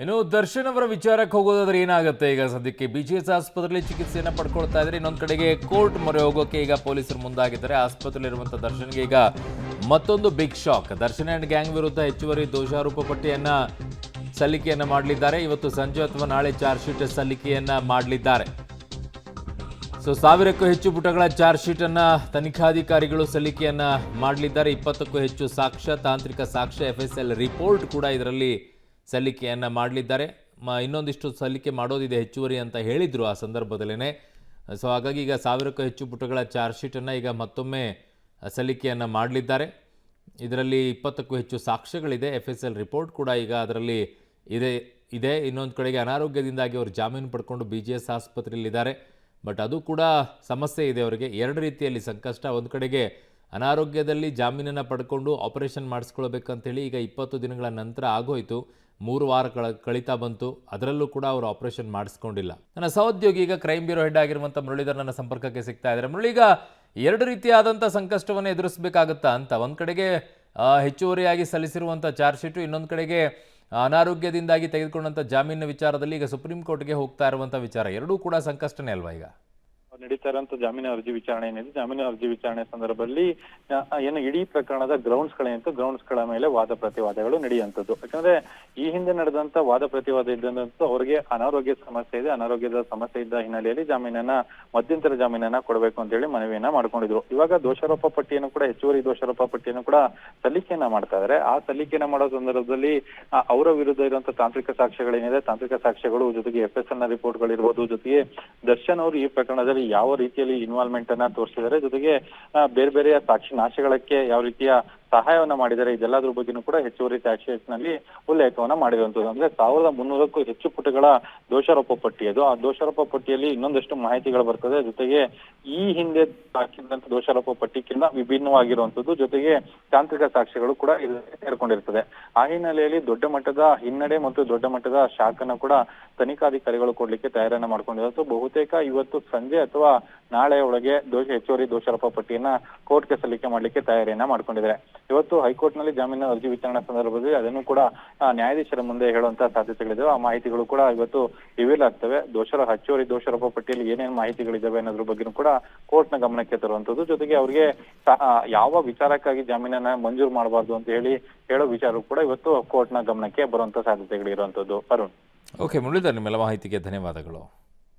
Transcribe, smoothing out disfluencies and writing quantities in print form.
ಇನ್ನು ದರ್ಶನ್ ಅವರ ವಿಚಾರಕ್ಕೆ ಹೋಗೋದಾದ್ರೆ ಏನಾಗುತ್ತೆ ಈಗ ಸದ್ಯಕ್ಕೆ ಬಿಜಿಎಸ್ ಆಸ್ಪತ್ರೆಯಲ್ಲಿ ಚಿಕಿತ್ಸೆಯನ್ನು ಪಡ್ಕೊಳ್ತಾ ಇದ್ದಾರೆ. ಇನ್ನೊಂದು ಕಡೆಗೆ ಕೋರ್ಟ್ ಮೊರೆ ಹೋಗೋಕೆ ಈಗ ಪೊಲೀಸರು ಮುಂದಾಗಿದ್ದಾರೆ. ಆಸ್ಪತ್ರೆಯಲ್ಲಿರುವಂಥ ದರ್ಶನ್ಗೆ ಈಗ ಮತ್ತೊಂದು big shock. Darshan and gang ವಿರುದ್ಧ ಹೆಚ್ಚುವರಿ ದೋಷಾರೋಪ ಪಟ್ಟಿಯನ್ನ ಸಲ್ಲಿಕೆಯನ್ನ ಮಾಡಲಿದ್ದಾರೆ. ಇವತ್ತು ಸಂಜೆ ಅಥವಾ ನಾಳೆ ಚಾರ್ಜ್ ಶೀಟ್ ಸಲ್ಲಿಕೆಯನ್ನ ಮಾಡಲಿದ್ದಾರೆ. ಸೊ 1000ಕ್ಕೂ ಹೆಚ್ಚು ಪುಟಗಳ ಚಾರ್ಜ್ ಶೀಟ್ ಅನ್ನ ತನಿಖಾಧಿಕಾರಿಗಳು ಸಲ್ಲಿಕೆಯನ್ನ ಮಾಡಲಿದ್ದಾರೆ. 20ಕ್ಕೂ ಹೆಚ್ಚು ಸಾಕ್ಷ್ಯ, ತಾಂತ್ರಿಕ ಸಾಕ್ಷ್ಯ, FSL ರಿಪೋರ್ಟ್ ಕೂಡ ಇದರಲ್ಲಿ ಸಲ್ಲಿಕೆಯನ್ನು ಮಾಡಲಿದ್ದಾರೆ. ಇನ್ನೊಂದಿಷ್ಟು ಸಲ್ಲಿಕೆ ಮಾಡೋದಿದೆ ಹೆಚ್ಚುವರಿ ಅಂತ ಹೇಳಿದರು ಆ ಸಂದರ್ಭದಲ್ಲೇ. ಸೊ ಹಾಗಾಗಿ ಈಗ 1000ಕ್ಕೂ ಹೆಚ್ಚು ಪುಟಗಳ ಚಾರ್ಜ್ ಶೀಟನ್ನು ಈಗ ಮತ್ತೊಮ್ಮೆ ಸಲ್ಲಿಕೆಯನ್ನು ಮಾಡಲಿದ್ದಾರೆ. ಇದರಲ್ಲಿ 20ಕ್ಕೂ ಹೆಚ್ಚು ಸಾಕ್ಷ್ಯಗಳಿದೆ. FSL ರಿಪೋರ್ಟ್ ಕೂಡ ಈಗ ಅದರಲ್ಲಿ ಇದೆ. ಇನ್ನೊಂದು ಕಡೆಗೆ ಅನಾರೋಗ್ಯದಿಂದಾಗಿ ಅವರು ಜಾಮೀನು ಪಡ್ಕೊಂಡು BGS ಆಸ್ಪತ್ರೆಯಲ್ಲಿದ್ದಾರೆ. ಬಟ್ ಅದು ಕೂಡ ಸಮಸ್ಯೆ ಇದೆ ಅವರಿಗೆ. ಎರಡು ರೀತಿಯಲ್ಲಿ ಸಂಕಷ್ಟ. ಒಂದು ಕಡೆಗೆ ಅನಾರೋಗ್ಯದಲ್ಲಿ ಜಾಮೀನನ್ನು ಪಡ್ಕೊಂಡು ಆಪರೇಷನ್ ಮಾಡಿಸ್ಕೊಳ್ಬೇಕಂತೇಳಿ ಈಗ 20 ದಿನಗಳ ನಂತರ ಆಗೋಯ್ತು. 3 ವಾರ ಕಳೀತಾ ಬಂತು. ಅದರಲ್ಲೂ ಕೂಡ ಅವರು ಆಪರೇಷನ್ ಮಾಡಿಸ್ಕೊಂಡಿಲ್ಲ. ನನ್ನ ಸಹೋದ್ಯೋಗಿ ಈಗ ಕ್ರೈಮ್ ಬ್ಯೂರೋ ಹೆಡ್ ಆಗಿರುವಂಥ ಮುರಳೀಧರ್ ನನ್ನ ಸಂಪರ್ಕಕ್ಕೆ ಸಿಗ್ತಾ ಇದ್ದಾರೆ. ಮುರಳಿ, ಈಗ ಎರಡು ರೀತಿಯಾದಂಥ ಸಂಕಷ್ಟವನ್ನು ಎದುರಿಸಬೇಕಾಗುತ್ತಾ ಅಂತ? ಒಂದು ಕಡೆಗೆ ಹೆಚ್ಚುವರಿಯಾಗಿ ಸಲ್ಲಿಸಿರುವಂಥ ಚಾರ್ಜ್ ಶೀಟು, ಇನ್ನೊಂದು ಕಡೆಗೆ ಅನಾರೋಗ್ಯದಿಂದಾಗಿ ತೆಗೆದುಕೊಂಡಂಥ ಜಾಮೀನಿನ ವಿಚಾರದಲ್ಲಿ ಈಗ ಸುಪ್ರೀಂ ಕೋರ್ಟ್ಗೆ ಹೋಗ್ತಾ ಇರುವಂಥ ವಿಚಾರ. ಎರಡೂ ಕೂಡ ಸಂಕಷ್ಟನೇ ಅಲ್ವಾ ಈಗ? ನಡೀತಾ ಇರುವಂತ ಜಾಮೀನು ಅರ್ಜಿ ವಿಚಾರಣೆ ಏನಿದೆ, ಜಾಮೀನು ಅರ್ಜಿ ವಿಚಾರಣೆ ಸಂದರ್ಭದಲ್ಲಿ ಏನು ಇಡೀ ಪ್ರಕರಣದ ಗ್ರೌಂಡ್ಸ್ ಗಳ ಮೇಲೆ ವಾದ ಪ್ರತಿವಾದಗಳು ನಡೆಯುವಂಥದ್ದು. ಯಾಕಂದ್ರೆ ಈ ಹಿಂದೆ ನಡೆದಂತ ವಾದ ಪ್ರತಿವಾದ ಇದ್ದಂತೂ ಅವರಿಗೆ ಅನಾರೋಗ್ಯದ ಸಮಸ್ಯೆ ಇದ್ದ ಹಿನ್ನೆಲೆಯಲ್ಲಿ ಮಧ್ಯಂತರ ಜಾಮೀನನ್ನ ಕೊಡಬೇಕು ಅಂತ ಹೇಳಿ ಮನವಿಯನ್ನ ಮಾಡ್ಕೊಂಡಿದ್ರು. ಇವಾಗ ದೋಷಾರೋಪ ಪಟ್ಟಿಯನ್ನು ಕೂಡ, ಹೆಚ್ಚುವರಿ ದೋಷಾರೋಪ ಪಟ್ಟಿಯನ್ನು ಕೂಡ ಸಲ್ಲಿಕೆಯನ್ನ ಮಾಡ್ತಾ ಇದ್ದಾರೆ. ಆ ಸಲ್ಲಿಕೆಯನ್ನ ಮಾಡೋ ಸಂದರ್ಭದಲ್ಲಿ ಅವರ ವಿರುದ್ಧ ಇರುವಂತಹ ತಾಂತ್ರಿಕ ಸಾಕ್ಷ್ಯಗಳೇನಿದೆ, ತಾಂತ್ರಿಕ ಸಾಕ್ಷ್ಯಗಳು ಜೊತೆಗೆ FSL ರಿಪೋರ್ಟ್ಗಳು ಇರ್ಬೋದು, ಜೊತೆಗೆ ದರ್ಶನ್ ಅವರು ಈ ಪ್ರಕರಣದಲ್ಲಿ ಯಾವ ರೀತಿಯಲ್ಲಿ ಇನ್ವಾಲ್ವ್ಮೆಂಟ್ ಅನ್ನ ತೋರಿಸಿದ್ದಾರೆ, ಜೊತೆಗೆ ಬೇರೆ ಬೇರೆಯ ಸಾಕ್ಷಿ ನಾಶಗಳಕ್ಕೆ ಯಾವ ರೀತಿಯ ಸಹಾಯವನ್ನ ಮಾಡಿದ್ದಾರೆ, ಇದೆಲ್ಲದ್ರ ಬಗ್ಗೆನೂ ಕೂಡ ಹೆಚ್ಚುವರಿ ಚಾರ್ಜ್ ಶೀಟ್ ನಲ್ಲಿ ಉಲ್ಲೇಖವನ್ನ ಮಾಡಿರುವಂತದ್ದು. ಅಂದ್ರೆ 1300ಕ್ಕೂ ಹೆಚ್ಚು ಪುಟಗಳ ದೋಷಾರೋಪ ಪಟ್ಟಿ ಅದು. ಆ ದೋಷಾರೋಪ ಪಟ್ಟಿಯಲ್ಲಿ ಇನ್ನೊಂದಷ್ಟು ಮಾಹಿತಿಗಳು ಬರ್ತದೆ. ಜೊತೆಗೆ ಈ ಹಿಂದೆ ಹಾಕಿದಂತ ದೋಷಾರೋಪ ಪಟ್ಟಿಗಿಂತ ವಿಭಿನ್ನವಾಗಿರುವಂತದ್ದು, ಜೊತೆಗೆ ತಾಂತ್ರಿಕ ಸಾಕ್ಷ್ಯಗಳು ಕೂಡ ಸೇರ್ಕೊಂಡಿರ್ತದೆ. ಆ ಹಿನ್ನೆಲೆಯಲ್ಲಿ ದೊಡ್ಡ ಮಟ್ಟದ ಹಿನ್ನಡೆ ಮತ್ತು ದೊಡ್ಡ ಮಟ್ಟದ ಶಾಕ್ ಅನ್ನು ಕೂಡ ತನಿಖಾಧಿಕಾರಿಗಳು ಕೊಡ್ಲಿಕ್ಕೆ ತಯಾರನ್ನ ಮಾಡ್ಕೊಂಡಿರೋದು. ಬಹುತೇಕ ಇವತ್ತು ಸಂಜೆ ಅಥವಾ ನಾಳೆ ಒಳಗೆ ಹೆಚ್ಚುವರಿ ದೋಷಾರೋಪ ಪಟ್ಟಿಯನ್ನ ಕೋರ್ಟ್ಗೆ ಸಲ್ಲಿಕೆ ಮಾಡ್ಲಿಕ್ಕೆ ತಯಾರಿಯನ್ನ ಮಾಡ್ಕೊಂಡಿದ್ದಾರೆ. ಇವತ್ತು ಹೈಕೋರ್ಟ್ ನಲ್ಲಿ ಜಾಮೀನು ಅರ್ಜಿ ವಿಚಾರಣೆ ಸಂದರ್ಭದಲ್ಲಿ ಅದನ್ನು ಕೂಡ ನ್ಯಾಯಾಧೀಶರ ಮುಂದೆ ಹೇಳುವಂತಹ ಸಾಧ್ಯತೆಗಳಿದ್ದಾವೆ. ಆ ಮಾಹಿತಿಗಳು ಕೂಡ ಇವತ್ತು ರಿವೀಲ್ ಆಗ್ತವೆ. ಹೆಚ್ಚುವರಿ ದೋಷಾರೋಪ ಪಟ್ಟಿಯಲ್ಲಿ ಏನೇನು ಮಾಹಿತಿಗಳಿದ್ದಾವೆ ಅನ್ನೋದ್ರ ಬಗ್ಗೆನೂ ಕೂಡ ಕೋರ್ಟ್ನ ಗಮನಕ್ಕೆ ತರುವಂತದ್ದು. ಜೊತೆಗೆ ಅವರಿಗೆ ಯಾವ ವಿಚಾರಕ್ಕಾಗಿ ಜಾಮೀನನ್ನ ಮಂಜೂರು ಮಾಡಬಾರ್ದು ಅಂತ ಹೇಳೋ ವಿಚಾರ ಕೂಡ ಇವತ್ತು ಕೋರ್ಟ್ನ ಗಮನಕ್ಕೆ ಬರುವಂತ ಸಾಧ್ಯತೆಗಳಿರುವಂತದ್ದು. ಅರುಣ್. ಓಕೆ ಮುರಳೀಧರ್, ನಿಮ್ಮೆಲ್ಲ ಮಾಹಿತಿಗೆ ಧನ್ಯವಾದಗಳು.